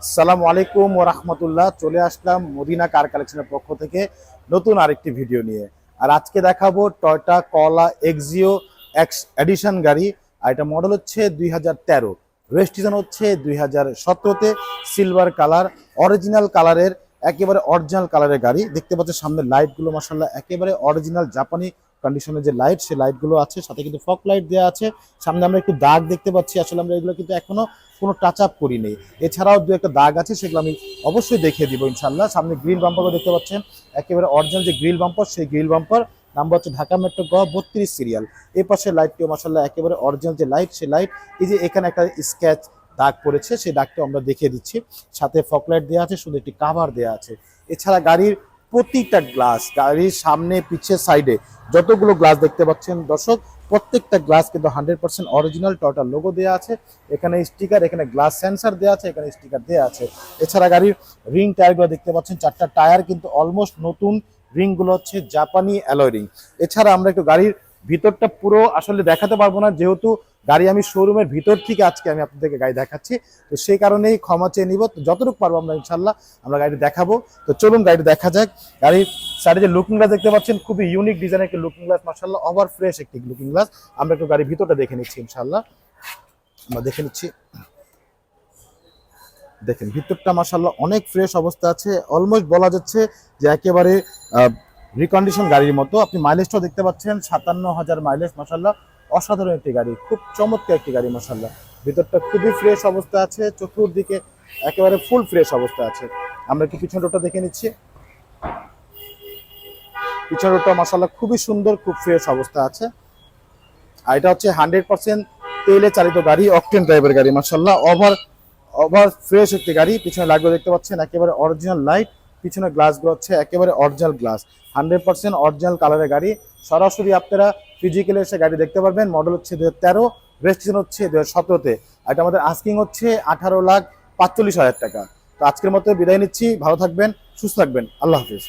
আসসালামু আলাইকুম ওয়া রাহমাতুল্লাহ। চলে আসলাম মদিনা কার কালেকশনের পক্ষ থেকে নতুন আরেকটি ভিডিও নিয়ে। আর আজকে দেখাবো টয়োটা কলা এক্সিও এক্স এডিশন গাড়ি। আর এটা মডেল হচ্ছে 2013, রেজিস্ট্রেশন হচ্ছে 2017-তে, সিলভার কালার, অরিজিনাল কালারের, একেবারে অরিজিনাল কালারের গাড়ি। দেখতে পাচ্ছেন সামনে লাইটগুলো মাশাআল্লাহ একেবারে অরিজিনাল জাপানি কন্ডিশনের যে লাইট, সেই লাইটগুলো আছে, সাথে কিন্তু ফগ লাইট দেওয়া আছে। সামনে আমরা একটু দাগ দেখতে পাচ্ছি, আসলে আমরা এগুলো কিন্তু এখনো কোনো টাচ আপ করি নেই। এছাড়াও দু একটা দাগ আছে, সেগুলো আমি অবশ্যই দেখিয়ে দিব ইনশাল্লাহ। সামনে গ্রিল বাম্পারও দেখতে পাচ্ছেন, একেবারে অরিজিনাল যে গ্রিল বাম্পার, সেই গ্রিল বাম্পার নাম্বার হচ্ছে ঢাকা মেট্রো গ 32 সিরিয়াল। এই পাশে লাইটটিও মাশাআল্লাহ একেবারে অরিজিনাল যে লাইট, সেই লাইট। এই যে এখানে একটা স্কেচ দাগ পড়েছে, সেই দাগটাও আমরা দেখিয়ে দিচ্ছি। সাথে ফগ লাইট দেওয়া আছে, শুধু একটি কাভার দেওয়া আছে। এছাড়া গাড়ির প্রতিটা গ্লাস, গাড়ির সামনে পিছে সাইডে যতগুলো গ্লাস দেখতে পাচ্ছেন দর্শক, প্রত্যেকটা গ্লাস কিন্তু 100% অরিজিনাল টয়োটা লোগো দেওয়া আছে। এখানে স্টিকার, এখানে গ্লাস সেন্সর দেওয়া আছে, এখানে স্টিকার দেওয়া আছে। এছাড়া গাড়ির রিং টায়ারগুলো দেখতে পাচ্ছেন, চারটা টায়ার কিন্তু অলমোস্ট নতুন। রিংগুলো হচ্ছে জাপানি অ্যালয় রিং। এছাড়া আমরা একটু গাড়ির ভিতরটা পুরো আসলে দেখাতে পারবো না, যেহেতু গাড়ি আমি শোরুমের ভিতর থেকে আজকে আমি আপনাদেরকে গাড়ি দেখাচ্ছি, তো সেই কারণেই ক্ষমা চেয়ে নিব। তো যতটুকু পারবো আমরা ইনশাল্লাহ আমরা গাড়ি দেখাবো। তো চলুন গাড়ি দেখা যাক। গাড়ির সাইডে যে লুকিং গ্লাস দেখতে পাচ্ছেন, খুবই ইউনিক ডিজাইনের একটি লুকিং গ্লাস, মাশাআল্লাহ ওভার ফ্রেশ একটি লুকিং গ্লাস। আমরা একটু গাড়ির ভিতরটা দেখে নিচ্ছি ইনশাল্লাহ। আমরা দেখে নিচ্ছি, দেখেন ভিতরটা মাশাআল্লাহ অনেক ফ্রেশ অবস্থা আছে। অলমোস্ট বলা যাচ্ছে যে একেবারে রিকন্ডিশন গাড়ির মতো। আপনি মাইলেজটাও দেখতে পাচ্ছেন, 57,000 মাইলেজ, মাশাআল্লাহ অসাধারণ একটি গাড়ি, খুব চমৎকার একটি গাড়ি মাশাআল্লাহ। ভিতরটা খুবই ফ্রেশ অবস্থা আছে, চতুর্দিকে একেবারে ফুল ফ্রেশ অবস্থা আছে। আমরা একটু পিছন রোডটা দেখে নিচ্ছি। পিছন রোডটা মাশাআল্লাহ খুবই সুন্দর, খুব ফ্রেশ অবস্থা আছে। আর এটা হচ্ছে 100% তেলে চালিত গাড়ি, অকটেন ড্রাইভের গাড়ি, মাশাআল্লাহ ওভার ওভার ফ্রেশ একটি গাড়ি। পিছনে লাইটগুলো দেখতে পাচ্ছেন একেবারে অরিজিনাল লাইট, পিছনে গ্লাসগুলো হচ্ছে একেবারে অরিজিনাল গ্লাস। 100% অরিজিনাল কালারের গাড়ি। সরাসরি আপনারা ফিজিক্যালি এসে গাড়ি দেখতে পারবেন। মডেল হচ্ছে 2013, রেজিস্ট্রেশন হচ্ছে 2017-তে। আর এটা আমাদের আস্কিং হচ্ছে 18,45,000 টাকা। তো আজকের মতো বিদায় নিচ্ছি, ভালো থাকবেন, সুস্থ থাকবেন, আল্লাহ হাফিজ।